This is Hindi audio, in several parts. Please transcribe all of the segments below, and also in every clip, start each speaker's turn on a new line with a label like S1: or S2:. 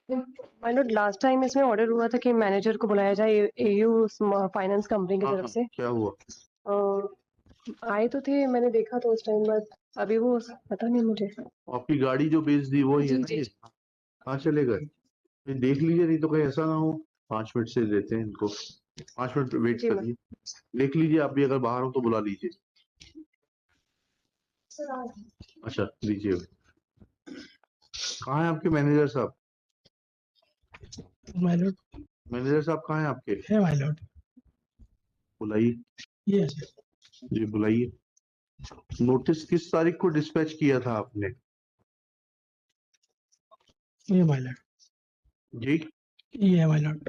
S1: माइलॉर्ड, लास्ट टाइम इसमें ऑर्डर हुआ था कि मैनेजर को बुलाया जाए एयू फाइनेंस कंपनी की
S2: हाँ
S1: तरफ
S2: हाँ,
S1: से।
S2: क्या हुआ?
S1: आए तो थे, मैंने देखा तो उस टाइम, बट अभी वो पता नहीं मुझे।
S2: आपकी गाड़ी जो बेच दी वो ही है
S1: जी
S2: ना
S1: जी
S2: ये?
S1: जी।
S2: कहाँ चले गए? ये देख लीजिए, नहीं तो कहीं ऐसा ना हो। 5 मिनट से देते हैं इनको, 5 मिनट वेट
S1: जी
S2: करिए। देख लीजिए, आप भी अगर बाहर हो तो बुला लीजिए। अच्छा लीजिए। कहाँ है आपके मैनेजर साहब?
S3: माइलॉर्ड
S2: मैनेजर साहब कहाँ है आपके?
S3: है माइलॉर्ड।
S2: बुलाइए।
S3: यस
S2: जी बुलाइए। नोटिस किस तारीख को डिस्पैच किया था आपने?
S3: ये माइलॉर्ड,
S2: जी।
S3: ये है माइलॉर्ड।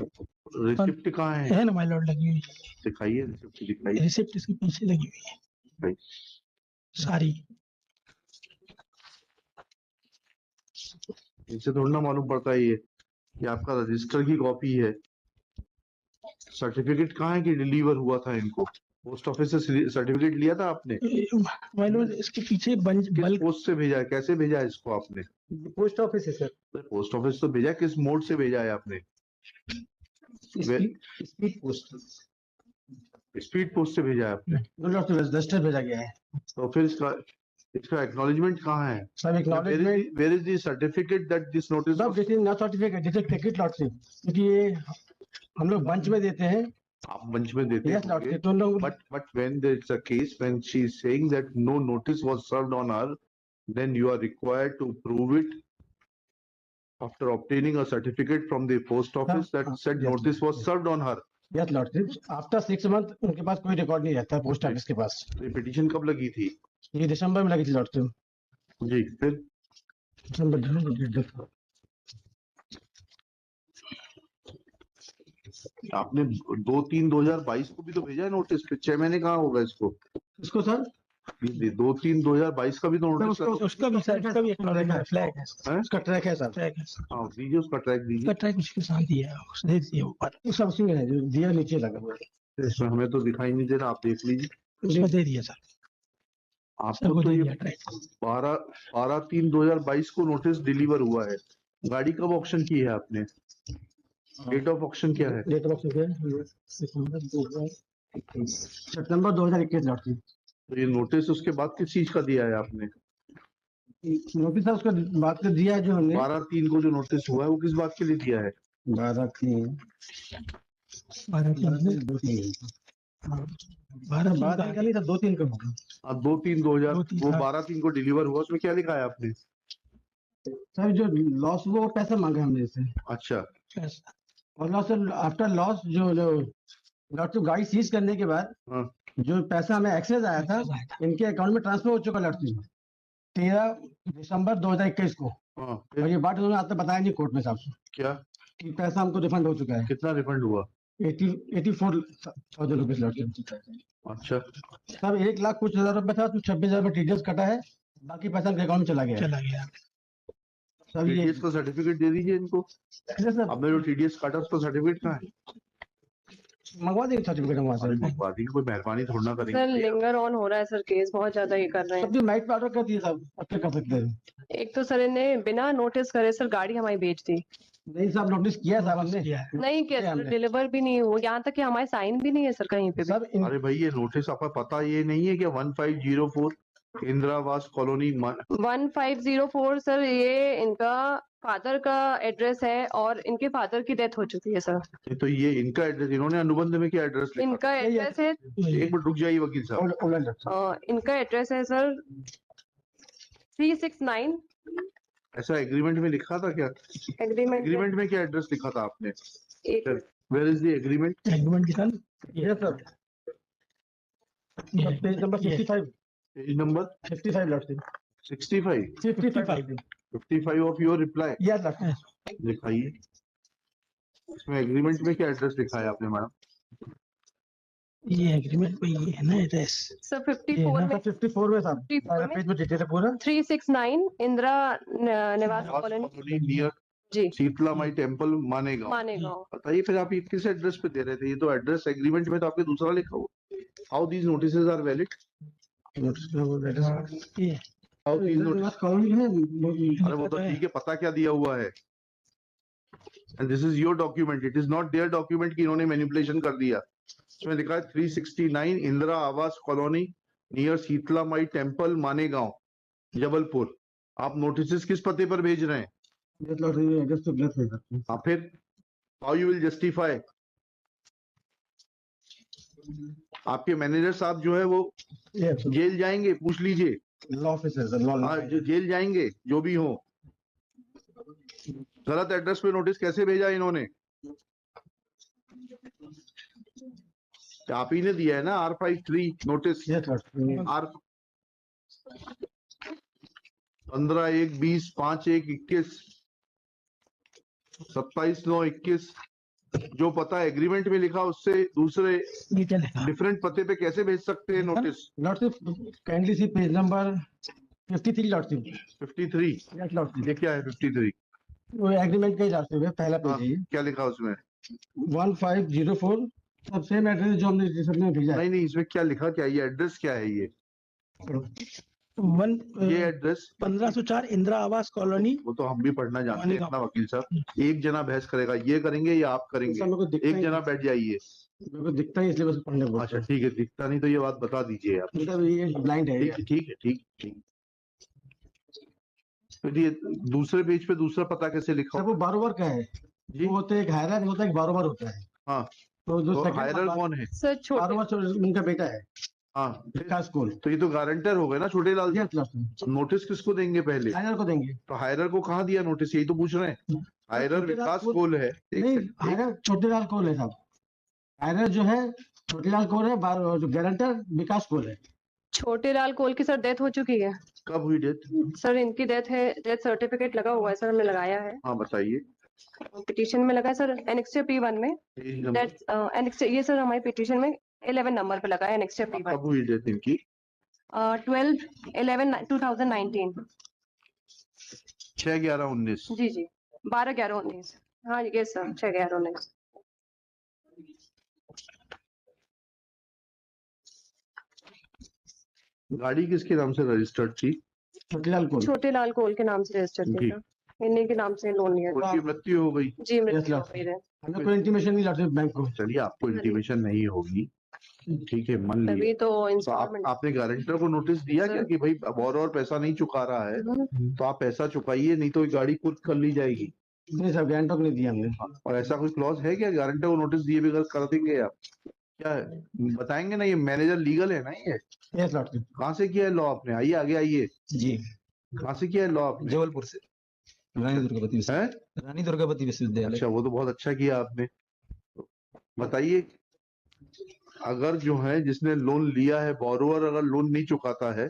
S2: रिसिप्ट कहाँ है?
S3: है ना माइलॉर्ड, लगी हुई
S2: दिखाइए रिसिप्ट, दिखाइए।
S3: रिसिप्ट इसके पीछे लगी हुई है
S2: भाई,
S3: सारी।
S2: इनसे थोड़ा ना मालूम पड़ता है ये आपका रजिस्टर की कॉपी है। सर्टिफिकेट कहाँ है कि डिलीवर हुआ था इनको? पोस्ट ऑफिस से सर्टिफिकेट लिया था आपने?
S3: माइलॉर्ड इसके पीछे
S2: किस
S3: बल्क
S2: पोस्ट से भेजा है, कैसे भेजा है इसको आपने?
S4: पोस्ट ऑफिस है सर।
S2: पोस्ट ऑफिस तो भेजा, किस मोड से भेजा है आपने?
S4: स्पीड पोस्ट,
S2: स्पीड पोस्ट से भेजा है आपने?
S4: रजिस्टर भेजा गया है।
S2: तो फिर इसका एक्नॉलेजमेंट कहाँ है?
S4: सब acknowledgement,
S2: where is the certificate that this notice?
S4: सब this is not certificate, this is ticket lottery, क्योंकि ये हम लोग बंच में देते हैं।
S2: आप मंच में देते
S4: यस लॉटरी, तो लोग
S2: but when there is a case when she is saying that no notice was served on her, then you are required to prove it after obtaining a certificate from the post office that said
S4: yes,
S2: notice was
S4: yes.
S2: served on her.
S4: Yes lottery, after 6 month उनके पास कोई रिकॉर्ड नहीं रहता पोस्ट ऑफिस के पास।
S2: ये पिटीशन कब लगी थी?
S4: ये दिसंबर में लगी थी लॉटरी।
S2: जी फिर
S4: दिसंबर
S2: आपने 2/3/2022 को भी तो भेजा है नोटिस, फिर 6 महीने कहाँ होगा इसको?
S4: इसको सर
S2: 2/3/2022 का भी तो नोटिस
S4: उसका उसका भी सर, उसका भी एक्नॉलेजमेंट फ्लैग है,
S2: है?
S4: उसका ट्रैक है सर।
S3: ट्रैक है,
S2: हाँ दीजिए, उसका ट्रैक
S3: उसका
S2: दीजिए।
S3: ट्रैक उसके साथ दिया है, उसने दिया ऊपर,
S4: ये सब उसी में है जो दिया नीचे लगा हुआ है।
S2: इसमें हमें तो दिखाई नहीं दे रहा, आप देख लीजिए।
S3: उसका दे दिया सर,
S2: आपको
S3: सबको
S2: तो
S3: दे
S2: ये
S3: दिया ट्रैक।
S2: 12/3/2022 को नोटिस डिलीवर हुआ है। गाड़ी कब ऑक्शन की है आपने? डेट ऑफ ऑक्शन क्या है?
S4: Date of September 2021 lottery.
S2: तो ये नोटिस उसके बाद किस चीज का दिया है आपने?
S4: नोटिस सर उसका बात कर दिया है जो हमने
S2: 12/3 को जो नोटिस हुआ है वो किस बात के लिए दिया है?
S4: 12/3 12 का नहीं था, 2-3 का होगा।
S2: अब 2/3/2000 वो 12/3 को डिलीवर हुआ, उसमें क्या लिखा है आपने?
S4: सर जो लॉस वो पैसा मांगा हमने इससे,
S2: अच्छा
S4: और लॉस आफ्टर लॉस जो लॉटरी गाड़ी सीज करने के बाद
S2: हाँ।
S4: जो पैसा हमें एक्सेस आया था इनके अकाउंट में ट्रांसफर हो चुका लॉटरी 13 दिसंबर 2021 को।
S2: हाँ
S4: और ये बात उन्होंने आज तक बताया नहीं कोर्ट में साहब से
S2: क्या?
S4: कि पैसा हमको रिफंड हो चुका है।
S2: कितना रिफंड हुआ?
S4: 84,000 रुपीज लॉटरी।
S2: अच्छा
S4: सर 1,00,000 कुछ हजार रुपए था, तो 26,000 रुपए टीडीएस कटा है, बाकी पैसा उनके अकाउंट में चला गया। सर ये
S2: टीडीएस का सर्टिफिकेट दे दीजिए इनको।
S4: सर
S2: आपने जो टीडीएस काटा उसका सर्टिफिकेट कहाँ है?
S4: मंगवा देंगे सर्टिफिकेट हम वहाँ से।
S2: मंगवा दी, कोई मेहरबानी थोड़ा ना
S1: सर,
S2: करेंगे।
S1: लिंगर ऑन हो रहा है सर, केस बहुत ज्यादा ये कर रहे हैं।
S4: सब जो नाइट पे ऑर्डर कर दिए साहब, अब क्या कर सकते हैं।
S1: एक तो सर इन्हें बिना नोटिस करे सर गाड़ी हमारी बेच दी।
S4: नहीं साहब नोटिस किया साहब हमने।
S1: नहीं किया सर, डिलीवर भी नहीं हुआ, यहाँ तक कि हमारे साइन भी नहीं है सर कहीं पे भी।
S4: सर
S2: अरे भाई ये नोटिस आपका पता ये नहीं है कि 1504 इंदिरावास कॉलोनी
S1: 1504 सर, ये इनका फादर का एड्रेस है और इनके फादर की डेथ हो चुकी है सर।
S2: तो ये इनका एड्रेस, इन्होंने अनुबंध में क्या एड्रेस लिखा?
S1: इनका एड्रेस है,
S2: एक मिनट रुक जाइए वकील साहब।
S1: इनका एड्रेस है सर 369।
S2: ऐसा एग्रीमेंट में लिखा था क्या? एग्रीमेंट में क्या एड्रेस लिखा था आपने? Where is the agreement?
S3: Agreement के साथ
S4: ये sir page number 65,
S2: page number
S4: 55 lottery
S2: 65 55 of your reply
S4: yes sir.
S2: दिखाइए, इसमें एग्रीमेंट में क्या एड्रेस लिखा है आपने मैडम?
S3: ये एग्रीमेंट पे ये है ना एड्रेस
S1: सर 54 में,
S4: 54 में साहब पेज में डिटेल है पूरा।
S1: 369 इंदिरा निवास कॉलोनी
S2: नियर
S1: जी,
S2: शीतला माई टेम्पल मानेगांव। बताइए फिर आप ये किस एड्रेस पे दे रहे थे? ये तो एड्रेस एग्रीमेंट में तो आपके दूसरा लिखा हुआ। How these notices are valid? How these notice?
S4: Colony है
S2: अरे वो तो ठीक है, पता क्या दिया हुआ है? And this is your document, it is not their document कि इन्होंने मैनिपुलेशन कर दिया। इसमें लिखा है 369 Indira Awas colony near Sheetla Mai temple Manegaon Jabalpur. आप नोटिस किस पते पर भेज रहे हैं?
S4: एड्रेस तो गलत है सर।
S2: हाँ, फिर हाउ यू विल जस्टिफाई? आपके मैनेजर साहब जो है वो जेल जाएंगे, पूछ लीजिए।
S4: लॉ ऑफिसर सर, लॉ
S2: हाँ, जो जेल जाएंगे जो भी हो। गलत एड्रेस पे नोटिस कैसे भेजा इन्होंने? आप ही ने दिया है ना R53 नोटिस। R 15/1/20 5/1/21 27/9/21 जो पता एग्रीमेंट में लिखा उससे दूसरे
S3: ये क्या लिखा?
S2: डिफरेंट पते पे कैसे भेज सकते हैं नोटिस?
S4: लॉर्डशिप काइंडली सी page number 53 lordship.
S2: 53
S4: yes lordship,
S2: ये क्या है 53?
S4: वो एग्रीमेंट का ही लॉर्डशिप है, पहला पेज है ये।
S2: क्या लिखा उसमें?
S4: 1504 सब सेम एड्रेस जो हमने रिसेप्शन में भेजा है।
S2: नहीं नहीं, इसमें क्या लिखा, क्या ये एड्रेस क्या है? ये एड्रेस
S3: 1504 इंदिरा आवास कॉलोनी।
S2: वो तो हम भी पढ़ना जानते हैं इतना वकील साहब। एक जना बहस करेगा, ये करेंगे या आप करेंगे?
S4: सर, मेरे को दिखता
S2: एक
S4: ही
S2: जना
S4: नहीं।
S2: बैठ जाइए।
S4: मेरे को दिखता ही इसलिए बस पढ़ने को।
S2: अच्छा ठीक है, दिखता नहीं तो ये बात बता दीजिए आप।
S4: मतलब ये ब्लाइंड है।
S2: ठीक है ठीक है ठीक ठीक। तो ये दूसरे पेज पे दूसरा पता कैसे लिखा?
S4: सर वो बारोबार का है
S2: जी
S4: वो होता है, एक हायरर होता है, एक बारोबार होता है।
S2: हाँ,
S4: तो जो
S2: तो
S4: सेकंड
S2: हायरर कौन है?
S1: सर छोटे
S4: बारोबार उनका बेटा है,
S2: हाँ,
S4: विकास कोल।
S2: तो ये तो गारंटर हो गए ना छोटे लाल।
S4: यस लॉर्डशिप,
S2: नोटिस किसको देंगे पहले?
S4: हायरर को देंगे।
S2: तो हायरर को कहाँ दिया नोटिस, यही तो पूछ रहे हैं। हायरर
S4: छोटे लाल
S2: विकास
S4: कोल-
S2: कोल है।
S4: नहीं, हायरर छोटे लाल कोल है साहब। हायरर जो है छोटे लाल कोल है, जो गारंटर विकास कोल है।
S1: छोटे लाल कोल की सर डेथ हो चुकी है।
S2: कब हुई डेथ?
S1: सर इनकी डेथ है, डेथ सर्टिफिकेट लगा हुआ है सर, हमने लगाया है।
S2: हाँ बताइए।
S1: पिटीशन में लगा है सर, एनेक्स्चर P1 में।
S2: Page number.
S1: डेथ एनेक्स्चर ये सर हमारी पिटीशन में 11 नंबर पे लगा है, एनेक्स्चर P1।
S2: कब हुई डेथ इनकी?
S1: 12/11/2019।
S2: 6/11/19।
S1: जी जी 12/11/19। हाँ ये सर 6/11/19।
S2: गाड़ी किसके नाम से रजिस्टर्ड थी?
S4: छोटे लाल कोल।
S1: छोटे लाल कोल के नाम से रजिस्टर थी
S2: जी।
S1: सर, इन्हीं के नाम से लोन लिया था।
S2: उनकी मृत्यु हो गई।
S1: जी
S4: Yes,
S1: मृत्यु हो
S4: lord.
S1: गई है।
S4: हमें कोई इंटीमेशन नहीं लॉर्डशिप बैंक को।
S2: चलिए, आपको इंटीमेशन नहीं होगी, ठीक है, मान
S1: तभी
S2: लिया।
S1: तो
S2: तो
S1: इंस्टॉलमेंट।
S2: आपने गारंटर को नोटिस दिया क्या
S1: सर।
S2: कि भाई अब और पैसा नहीं चुका रहा है, तो आप पैसा चुकाइए, नहीं तो ये गाड़ी खुद कर ली जाएगी।
S4: नहीं सर, गारंटर को नहीं दिया हमने।
S2: और ऐसा कोई क्लॉज है क्या गारंटर को नोटिस दिए बगैर कर देंगे आप? क्या है बताएंगे ना? ये मैनेजर लीगल है ना? ये
S4: यस लॉर्डशिप।
S2: कहाँ से किया है लॉ आपने? आइए आगे आइए।
S4: जी,
S2: कहाँ से किया है लॉ आपने?
S5: जबलपुर से, रानी दुर्गावती
S2: है?
S5: रानी दुर्गावती विश्वविद्यालय।
S2: अच्छा, वो तो बहुत अच्छा किया आपने। बताइए, अगर जो है जिसने लोन लिया है, बोरोवर अगर लोन नहीं चुकाता है,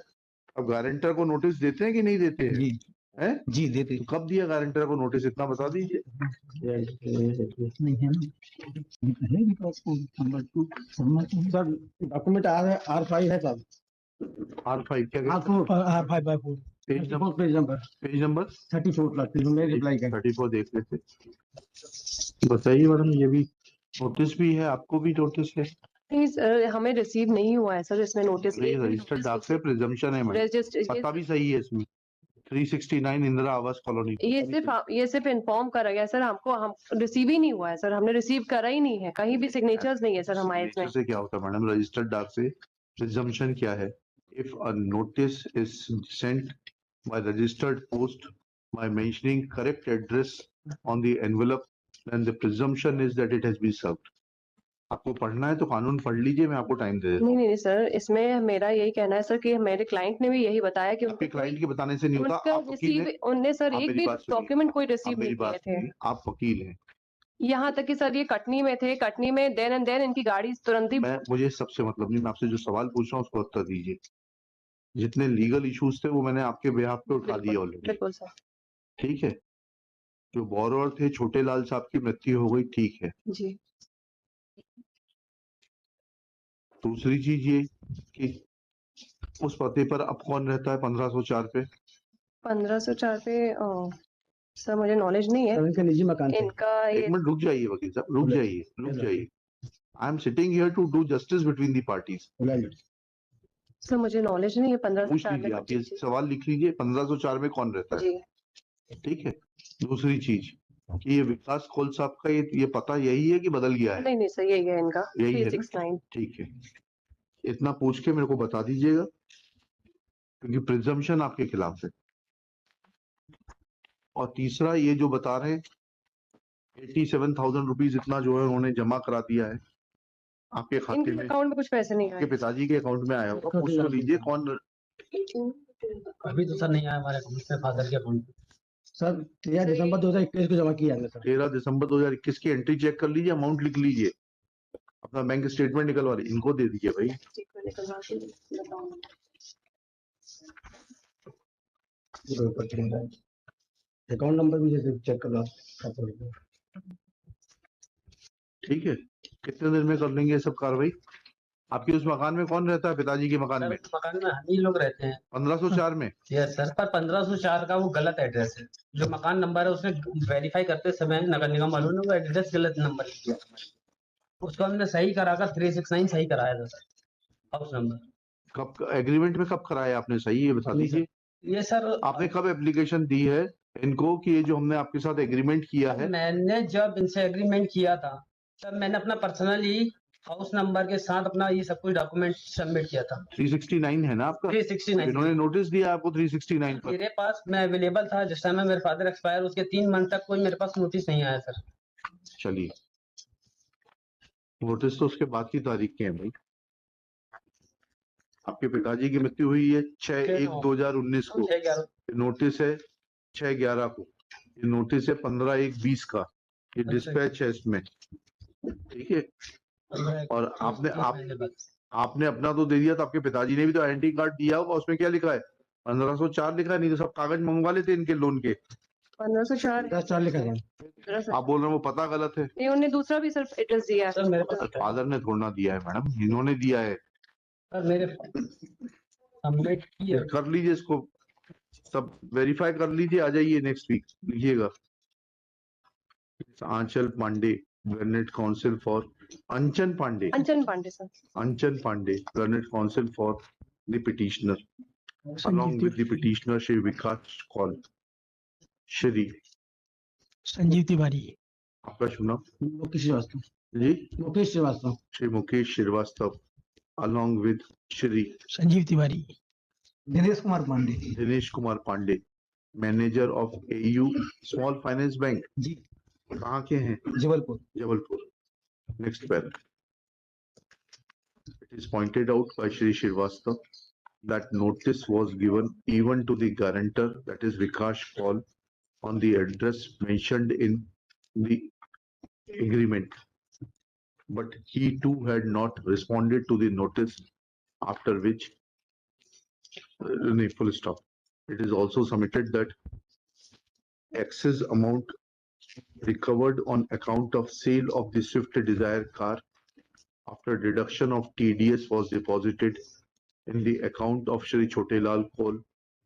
S2: अब गारंटर को नोटिस देते हैं कि नहीं देते हैं?
S5: जी
S2: हैं?
S5: जी देते
S2: तो कब दिया गारंटर को नोटिस, इतना बता दीजिए।
S5: नहीं है ना,
S4: सर डॉक्यूमेंट R5 है साहब।
S2: R5 क्या कहते
S4: R4
S3: R5/4
S2: page number?
S4: Page number 34 lordship में रिप्लाई कर।
S2: 34 देख लेते। बताइए मैडम, ये भी नोटिस भी है, आपको भी नोटिस है?
S1: नहीं सर हमें रिसीव नहीं हुआ है सर इसमें नोटिस।
S2: ये रजिस्टर्ड डाक से प्रिजम्पशन है मैडम, पता भी सही है इसमें। 369 इंदिरा आवास कॉलोनी।
S1: ये सिर्फ इन्फॉर्म करा गया सर हमको, हम रिसीव ही नहीं हुआ है सर, हमने रिसीव करा ही नहीं है, कहीं भी सिग्नेचर्स नहीं है सर हमारे इसमें।
S2: से क्या होता है मैडम रजिस्टर्ड डाक से? प्रिजम्पशन क्या है? If a notice is sent by registered post by mentioning correct address on the envelope, then the presumption is that it has been served. आपको पढ़ना है तो कानून पढ़ लीजिए, मैं आपको टाइम दे देता हूँ।
S1: नहीं सर, इसमें मेरा यही कहना है सर कि मेरे क्लाइंट ने भी यही बताया कि
S2: आपके क्लाइंट के बताने से नहीं होता।
S1: उनका
S2: आप वकील
S1: रिसीव,
S2: हैं,
S1: उनने सर
S2: आप
S1: एक
S2: मेरी
S1: भी
S2: बात सुनिए।
S1: डॉक्यूमेंट कोई
S2: आप
S1: रिसीव
S2: मेरी
S1: नहीं
S2: बात
S1: किए थे।
S2: सुनिए, आप वकील हैं।
S1: यहाँ तक कि सर ये कटनी में थे, कटनी में देन एंड देन इनकी गाड़ी तुरंत ही।
S2: मुझे सबसे मतलब नहीं, मैं आपसे जो सवाल पूछ रहा हूँ उसको उत्तर दीजिए। जितने लीगल इश्यूज थे वो मैंने आपके बिहाफ पे उठा दिए ऑलरेडी,
S1: बिल्कुल सर।
S2: ठीक है। जो बोरोवर थे छोटे लाल साहब की मृत्यु हो गई, ठीक है।
S1: जी
S2: दूसरी चीज ये कि उस पते पर अब कौन रहता है 1504 पे?
S1: 1504 पे सर मुझे नॉलेज नहीं है
S4: इनका निजी मकान है।
S1: इनका।
S2: एक
S1: ये
S2: मिनट रुक जाइए वकील साहब, रुक जाइए। I am sitting here to do justice between the parties.
S1: Sir मुझे नॉलेज नहीं है
S2: पूछ
S1: 1504
S2: लीजिए,
S1: में।
S2: आप ये सवाल लिख लीजिए, 1504 में कौन रहता है,
S1: जी
S2: ठीक है। दूसरी चीज, कि ये विकास खोल साहब का ये पता यही है कि बदल गया है?
S1: नहीं नहीं सर, यही है इनका,
S2: यही है ना?
S1: 369।
S2: ठीक है, इतना पूछ के मेरे को बता दीजिएगा, क्योंकि प्रिजम्पशन आपके खिलाफ है। और तीसरा, ये जो बता रहे हैं 87,000 रुपीज इतना जो है उन्होंने जमा करा दिया है आपके खाते
S1: इनके
S2: में,
S1: अकाउंट में कुछ पैसे नहीं
S2: आपके
S1: आए।
S2: पिताजी के अकाउंट में आया होगा, पूछ तो लीजिए कौन।
S3: अभी तो सर नहीं आया हमारे अकाउंट में, फादर के अकाउंट में।
S4: सर 13 दिसंबर 2021 को जमा किया है सर।
S2: 13 दिसंबर 2021 की एंट्री चेक कर लीजिए, अमाउंट लिख लीजिए, अपना बैंक स्टेटमेंट निकलवा लीजिए, इनको दे दीजिए भाई।
S4: अकाउंट नंबर भी जैसे चेक कर लो।
S2: ठीक है, कितने दिन में कर लेंगे ये सब कार्रवाई? आपके उस मकान में कौन रहता है, पिताजी के मकान में?
S3: मकान में हम ही लोग रहते हैं।
S2: 1504 में?
S3: यस सर, पर 1504 का वो गलत एड्रेस है। जो मकान नंबर है उसने वेरीफाई करते समय नगर निगम वालों ने वो एड्रेस गलत नंबर दिया, उसको हमने सही कराकर 369 सही कराया था सर, हाउस नंबर।
S2: कब एग्रीमेंट में कब कराया आपने सही, ये बता दीजिए।
S3: ये सर
S2: आपने कब एप्लीकेशन दी है इनको कि ये जो हमने आपके साथ एग्रीमेंट किया है?
S3: मैंने जब इनसे एग्रीमेंट किया था तब मैंने अपना पर्सनली हाउस नंबर के साथ अपना ये सब कुछ डॉक्यूमेंट सबमिट किया था।
S2: 369 है ना आपका?
S3: 369
S2: इन्होंने नोटिस दिया आपको 369 पर?
S3: मेरे पास, मैं अवेलेबल था जिस टाइम में मेरे फादर एक्सपायर, उसके 3 मंथ तक कोई मेरे पास नोटिस नहीं आया सर।
S2: चलिए, नोटिस तो उसके बाद की तारीख के हैं भाई। आपके पिताजी की मृत्यु हुई है 6/1/2019 को,
S3: 6/11
S2: नोटिस है 6/11 को, ये नोटिस है 15/1/20 का, ये डिस्पैच है इसमें, ठीक है। और आपने अपना तो दे दिया, तो आपके पिताजी ने भी तो आइडेंटिटी कार्ड दिया होगा, उसमें क्या लिखा है? 1504 लिखा है, नहीं तो सब कागज मंगवा लेते इनके लोन के।
S1: 1504
S4: लिखा है।
S2: आप बोल रहे हैं वो पता गलत है?
S1: नहीं, उन्होंने दूसरा भी सिर्फ एड्रेस दिया है।
S3: मेरे पास
S2: फादर ने थोड़ा दिया है मैडम, इन्होंने दिया है।
S3: सर मेरे सबमिट किया।
S2: कर लीजिए इसको, सब वेरीफाई कर लीजिए, आ जाइए नेक्स्ट वीक, लिखिएगा। Aanchal Pandey, government counsel for Anchan Pandey sir, Anchan Pandey, government counsel for the petitioner, along with the petitioner Shri Vikas Kaul, Shri
S3: Sanjeev Tiwari.
S2: आपका शुभ नाम?
S4: Mukesh Srivastava
S2: ji,
S4: Mukesh Srivastava.
S2: Shri Mukesh Srivastava, along with Shri
S3: Sanjeev Tiwari.
S5: Dinesh Kumar Pandey.
S2: Dinesh Kumar Pandey, manager of AU small finance bank.
S5: जी,
S2: कहाँ के हैं?
S5: Jabalpur.
S2: Jabalpur. Next para, it is pointed out by Shri Srivastava that notice was given even to the guarantor, that is Vikash Paul, on the address mentioned in the agreement, but he too had not responded to the notice, after which full stop. It is also submitted that excess amount recovered on account of sale of the Swift Desire car after deduction of TDS was deposited in the account of Shri Chotelal Kaul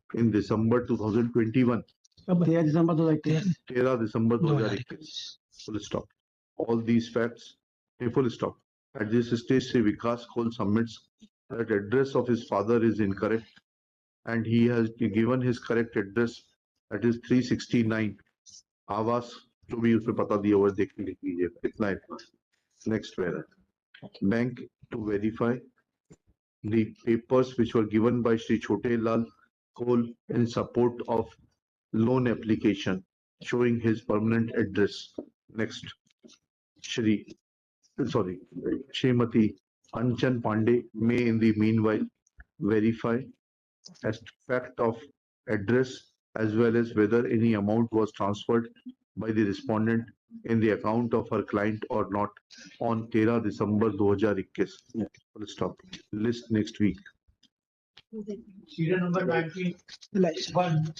S2: in December 2021.
S4: 13 December 2021।
S2: 13 December 2021. Full stop. All these facts, full stop. At this stage, Shri Vikas Kaul submits that address of his father is incorrect and he has given his correct address, that is 369 आवास, जो भी उसमें पता दिया हुआ देख लीजिए, इतना है। Next where bank to verify the papers which were given by Shri Chote Lal Kaul in support of loan application showing his permanent address. Next, Srimati Anchan Pandey may in the meanwhile verify as fact of address as well as whether any amount was transferred by the respondent in the account of her client or not on 13 December 2021. Full stop. List next week.
S3: Serial number 91.